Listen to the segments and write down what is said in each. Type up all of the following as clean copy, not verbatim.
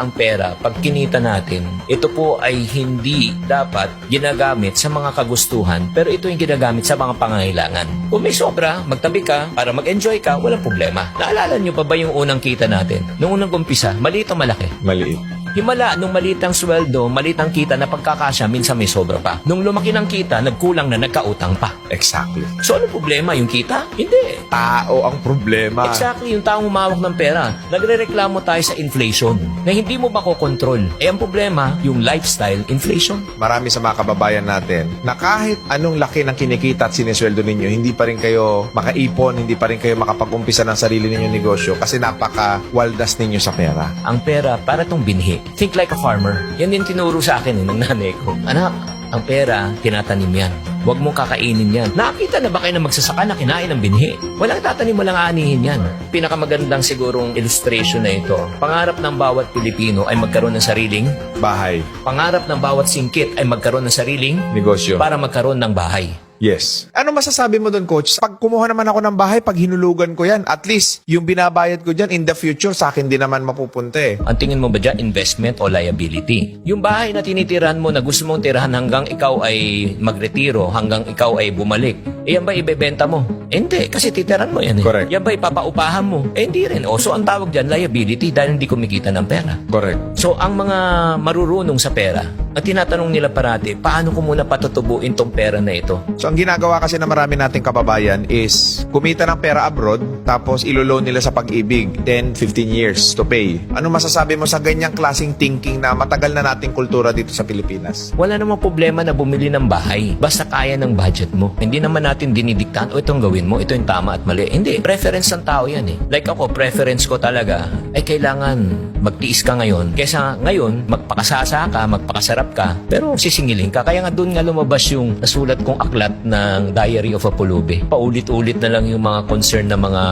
ang pera, pag kinita natin, ito po ay hindi dapat ginagamit sa mga kagustuhan, pero ito yung ginagamit sa mga pangangailangan. Kung may sobra, magtabi ka para mag-enjoy ka, walang problema. Naalala nyo pa ba yung unang kita natin? Nung unang umpisa, maliit o malaki? Maliit. Himala, nung maliit ang sweldo, maliit ang kita na pagkakasya, minsan may sobra pa. Nung lumaki ng kita, nagkulang na, nagkautang pa. Exactly. So, ano problema? Yung kita? Hindi. Tao ang problema. Exactly, yung taong humawak ng pera. Nagrereklamo tayo sa inflation na hindi mo makokontrol. Eh, ang problema, yung lifestyle inflation. Marami sa mga kababayan natin na kahit anong laki ng kinikita at sinesweldo ninyo, hindi pa rin kayo makaipon, hindi pa rin kayo makapag-umpisa ng sarili ninyong negosyo kasi napaka-waldas ninyo sa pera. Ang pera, para tong binhi. Think like a farmer. Yan din tinuro sa akin ng nanay ko. Anak, ang pera, tinatanim yan. Huwag mong kakainin yan. Nakita na ba kayo na magsasaka na kinain ng binhi? Walang tatanim, walang aanihin yan. Pinakamagandang sigurong illustration na ito. Pangarap ng bawat Pilipino ay magkaroon ng sariling Bahay. pangarap ng bawat singkit ay magkaroon ng sariling Negosyo. para magkaroon ng bahay. Yes. Ano masasabi mo doon, Coach? Pag kumuha naman ako ng bahay, pag hinulugan ko yan, at least yung binabayad ko dyan in the future, sa akin din naman mapupunta eh. Ang tingin mo ba dyan, investment o liability? Yung bahay na tinitirahan mo na gusto mong tirahan hanggang ikaw ay magretiro, hanggang ikaw ay bumalik, eh yan ba ibebenta mo? Eh, hindi, kasi titirahan mo yan eh. Correct. Yan ba ipapaupahan mo? Eh hindi rin. O, so ang tawag dyan, liability dahil hindi kumikita ng pera. Correct. So ang mga marurunong sa pera, ang tinatanong nila parati, paano ko muna patutubuin tong pera na ito? So, ang ginagawa kasi na marami nating kababayan is kumita ng pera abroad, tapos ilo-loan nila sa pag-ibig 10, 15 years to pay. Ano masasabi mo sa ganyang klaseng thinking na matagal na nating kultura dito sa Pilipinas? Wala namang problema na bumili ng bahay. Basta kaya ng budget mo. Hindi naman natin dinidiktahan, o itong gawin mo, ito yung tama at mali. Hindi. Preference ng tao yan eh. Like ako, preference ko talaga ay kailangan magtiis ka ngayon. Kesa ngayon, magpakasasa ka, magpakasarap ka, pero sisingilin ka. Kaya nga doon nga lumabas yung nasulat kong aklat ng Diary of a Pulubi. Paulit-ulit na lang yung mga concern na mga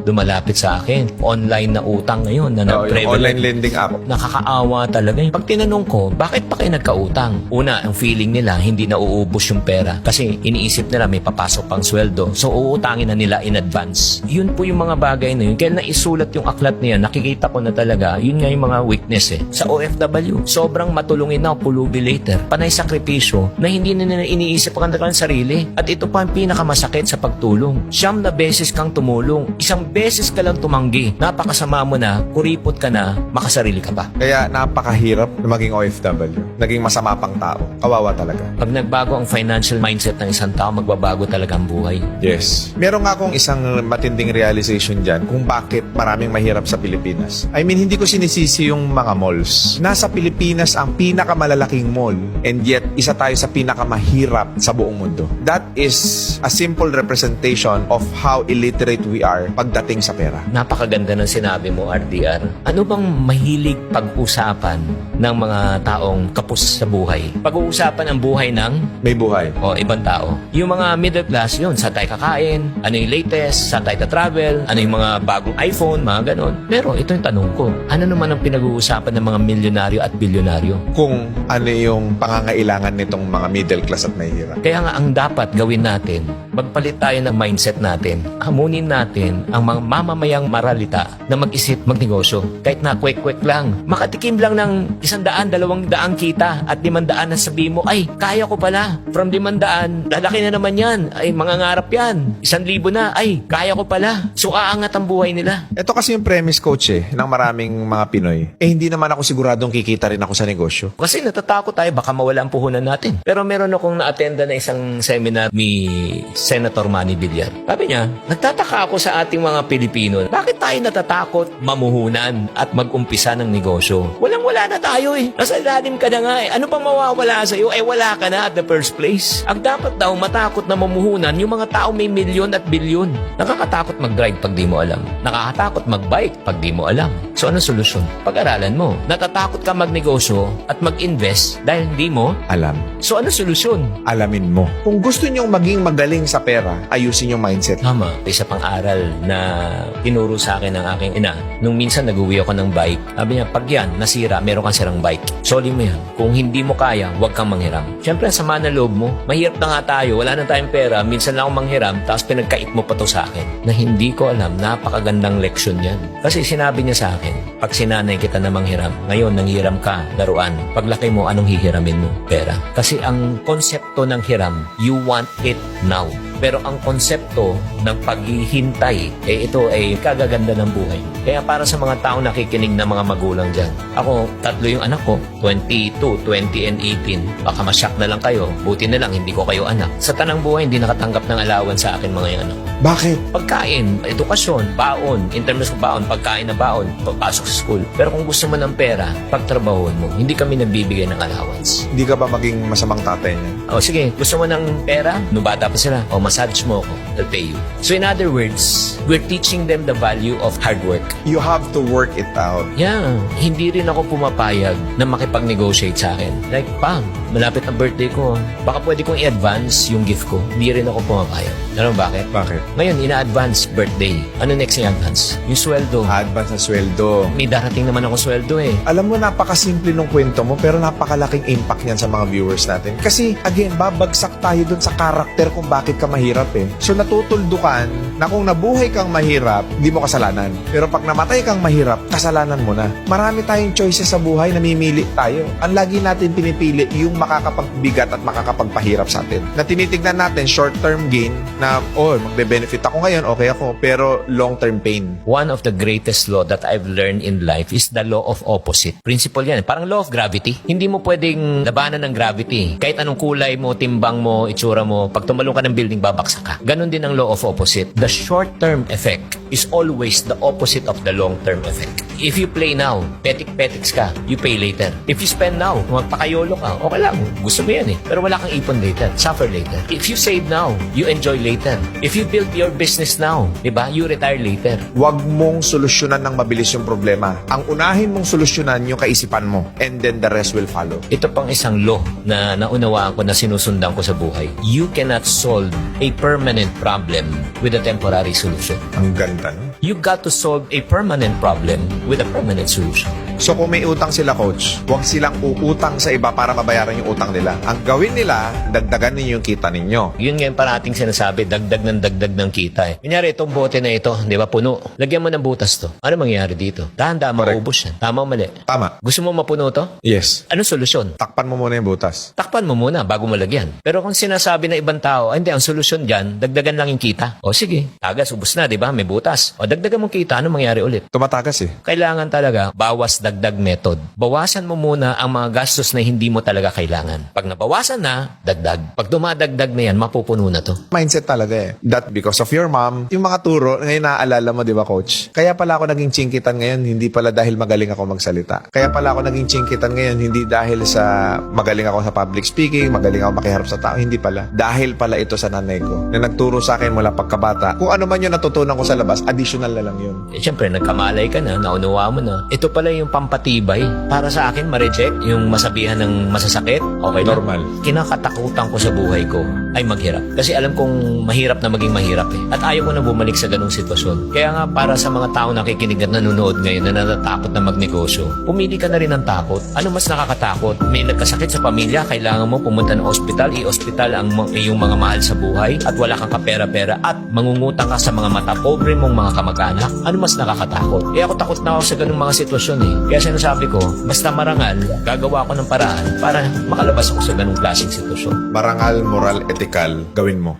dumalapit sa akin. Online na utang ngayon na Yung online lending app. Nakakaawa talaga. Pag tinanong ko, bakit pa kayo nagkautang? Una, ang feeling nila, hindi na uubos yung pera. Kasi iniisip nila may papasok pang sweldo. So, uutangin na nila in advance. Yun po yung mga bagay na yun. Kaya naisulat yung aklat niya, nakikita ko na talaga, yun nga yung mga weakness eh. Sa OFW, sobrang matulungin na pulubi later. Panay sakripisyo na hindi na nila iniisip ang kanilang sarili. At ito pa ang pinakamasakit sa pagtulong. 9 na beses kang tumulong. 1 beses ka lang tumanggi. Napakasama mo na, kuripot ka na, makasarili ka pa. Kaya napakahirap na maging OFW. Naging masama pang tao. Kawawa talaga. Pag nagbago ang financial mindset ng isang tao, magbabago talaga ang buhay. Yes. Meron nga akong isang matinding realization dyan kung bakit maraming mahirap sa Pilipinas. I mean, hindi ko sinisisi yung mga malls. Nasa Pilipinas ang pinakamalalaking mall and yet isa tayo sa pinakamahirap sa buong mundo. That is a simple representation of how illiterate we are pagdating sa pera. Napakaganda ng sinabi mo, RDR. Ano bang mahilig pag-usapan ng mga taong kapos sa buhay? Pag-uusapan ang buhay ng May buhay. o ibang tao. Yung mga middle class, yun, saan tayo kakain, ano yung latest, saan tayo travel, ano yung mga bagong iPhone, mga ganon. Pero ito yung tanong ko, ano naman ang pinag-uusapan ng mga milyonaryo at bilyonaryo? Kung ano yung pangangailangan nitong mga middle class at mahirap. Kaya nga ang dapat gawin natin, magpalit tayo ng mindset natin. Hamunin natin ang mga mamamayang maralita na mag-isip, magnegosyo. Kahit na kwek-kwek lang. Makatikim lang ng 100, 200 kita at 500 na sabi mo, ay, kaya ko pala. From 500, lalaki na naman yan. Ay, mangangarap yan. 1,000 na, ay, kaya ko pala. So, aangat ang buhay nila. Ito kasi yung premise, coach ng maraming mga Pinoy. Eh hindi naman ako siguradong kikita rin ako sa negosyo. Kasi natatakot tayo, baka mawala ang puhunan natin. Pero meron akong na-attenda na isang seminar ni Senator Manny Villar. Sabi niya, nagtataka ako sa ating mga Pilipino. Bakit tayo natatakot mamuhunan at mag-umpisa ng negosyo? Walang-wala na tayo eh. Nasa ilalim ka na nga eh. Ano pang mawawala sa'yo? Eh wala ka na at the first place. Ang dapat daw matakot na mamuhunan yung mga tao may milyon at bilyon. Nakakatakot mag-drive pag di mo alam. Nakakatakot mag-bike pag di mo alam. So ano solusyon? Pag-aralan mo. Natatakot ka magnegosyo at mag-invest dahil hindi mo Alam. So ano solusyon? Alamin mo. Kung gusto nyong maging magaling sa pera, ayusin yung mindset. Tama. Isa pang aral na tinuro sa akin ng aking ina. Nung minsan nag-uwi ako ng bike, sabi niya, pag yan, nasira, meron kang sirang bike. Soli mo yan. Kung hindi mo kaya, huwag kang manghiram. Siyempre, sama na loob mo. Mahirap na nga tayo, wala na tayong pera, minsan lang akong manghiram, tapos pinagkait mo pa to sa akin. Na hindi ko alam, napakagandang leksyon yan. Kasi sinabi niya sa akin, akin. Pag sinanay kita na manghiram, ngayon nanghiram ka, laruan. Paglaki mo, anong hihiramin mo? Pera. Kasi ang konsepto ng hiram, you want it now. Pero ang konsepto ng paghihintay, ito ay kagaganda ng buhay. Kaya para sa mga tao nakikinig na mga magulang dyan, ako, 3 yung anak ko, 22, 20, and 18. Baka masyak na lang kayo, buti na lang hindi ko kayo anak. Sa tanang buhay, hindi nakatanggap ng allowance sa akin mga yung anak. Bakit? Pagkain, edukasyon, baon, in terms of baon, pagkain na baon, papasok sa school. Pero kung gusto mo ng pera, pagtrabahuan mo, hindi kami nagbibigay ng allowance. Hindi ka ba maging masamang tatay niya? O sige, gusto mo ng pera? Nung bata pa sila, o massage mo ako, I'll pay you. So in other words, we're teaching them the value of hard work. You have to work it out. Yeah, hindi rin ako pumapayag na makipag-negotiate sa akin. Like, Pam, malapit na birthday ko. Baka pwede kong i-advance yung gift ko. Hindi rin ako pumapayag. Alam mo bakit? Bakit? Ngayon, ina-advance birthday. Ano next yung advance? Yung sweldo. Advance na sweldo. May darating naman ako sweldo eh. Alam mo, napakasimple ng kwento mo pero napakalaking impact niyan sa mga viewers natin. Kasi, again, babagsak tayo dun sa karakter kung bakit ka mahirap eh. So, natutuldukan na kung nabuhay kang mahirap, di mo kasalanan. Pero pag namatay kang mahirap, kasalanan mo na. Marami tayong choices sa buhay, namimili tayo. Ang lagi natin pinipili, yung makakapagbigat at makakapagpahirap sa atin. Na tinitignan natin, short-term gain na, magbe-benefit ako ngayon, okay ako, pero long-term pain. One of the greatest law that I've learned in life is the law of opposite. Principle yan. Parang law of gravity. Hindi mo pwedeng labanan ng gravity. Kahit anong kulay mo, timbang mo, itsura mo, pag tumalong ka ng building, babaksak ka. Ganon din ang law of opposite. The short-term effect is always the opposite of the long-term effect. If you play now, petik-petiks ka, you pay later. If you spend now, magpakayolo ka, okay lang. Gusto mo yan eh. Pero wala kang ipon later. Suffer later. If you save now, you enjoy later. If you build your business now, diba? You retire later. Huwag mong solusyonan ng mabilis yung problema. Ang unahin mong solusyonan yung kaisipan mo. And then the rest will follow. Ito pang isang law na naunawaan ko na sinusundan ko sa buhay. You cannot solve a permanent problem with a temporary solution. Ang ganda, no? You got to solve a permanent problem with a permanent solution. So kung may utang sila, coach, huwag silang uutang sa iba para mabayaran yung utang nila. Ang gawin nila, dagdagan ninyo yung kita ninyo. Yun nga yung parating sinasabi, dagdag ng kita eh. Kunyari, itong bote na ito, di ba, puno. Lagyan mo ng butas to. Ano mangyayari dito? Dahan-dahan Correct. maubos yan. Tama o mali? Tama. Gusto mo mapuno to? Yes. Anong solusyon? Takpan mo muna yung butas. Takpan mo muna bago mo lagyan. Pero kung sinasabi ng ibang tao, hindi, ang solusyon dyan, dagdagan lang yung kita. O sige, tagas, ubos na, di ba? May butas. O dagdagan mong kita, ano mangyari ulit? Tumatagas eh. Kailangan talaga bawas dagdag method. Bawasan mo muna ang mga gastos na hindi mo talaga kailangan. Pag nabawasan na, dagdag. Pag dumadagdag na yan, mapupuno na to. Mindset talaga eh. That because of your mom, yung mga turo, ngayon naaalala mo, di ba, coach? Kaya pala ako naging chingkitan ngayon, hindi pala dahil magaling ako magsalita. Kaya pala ako naging chingkitan ngayon, hindi dahil sa magaling ako sa public speaking, magaling ako makiharap sa tao, hindi pala. Dahil pala ito sa nanay ko, na nagturo sa akin mula pagkabata. Kung ano man yung natutunan ko sa labas, additional na lang yun. Eh, syempre, nagkamalay ka na, naunawa mo na. Ito pala yung pampatibay. Para sa akin, ma-reject yung masabihan ng masasakit. Okay lang. Normal. Kinakatakutan ko sa buhay ko ay maghirap. Kasi alam kong mahirap na maging mahirap eh. At ayaw ko na bumalik sa ganung sitwasyon. Kaya nga, para sa mga tao nakikinig at nanonood ngayon na natatakot na magnegosyo, pumili ka na rin ng takot. Ano mas nakakatakot? May nagkasakit sa pamilya, kailangan mo pumunta ng ospital, i-ospital ang iyong mga mahal sa buhay at wala kang kapera-pera at mangungutang ka sa mga mata pobre mong mga kamag-anak. Ano mas nakakatakot? Eh ako takot na ako sa ganung mga sitwasyon eh. Kaya sinasabi ko, basta marangal, gagawa ko ng paraan para makalabas ako sa ganung klaseng sitwasyon. Marangal, moral, ethical, gawin mo.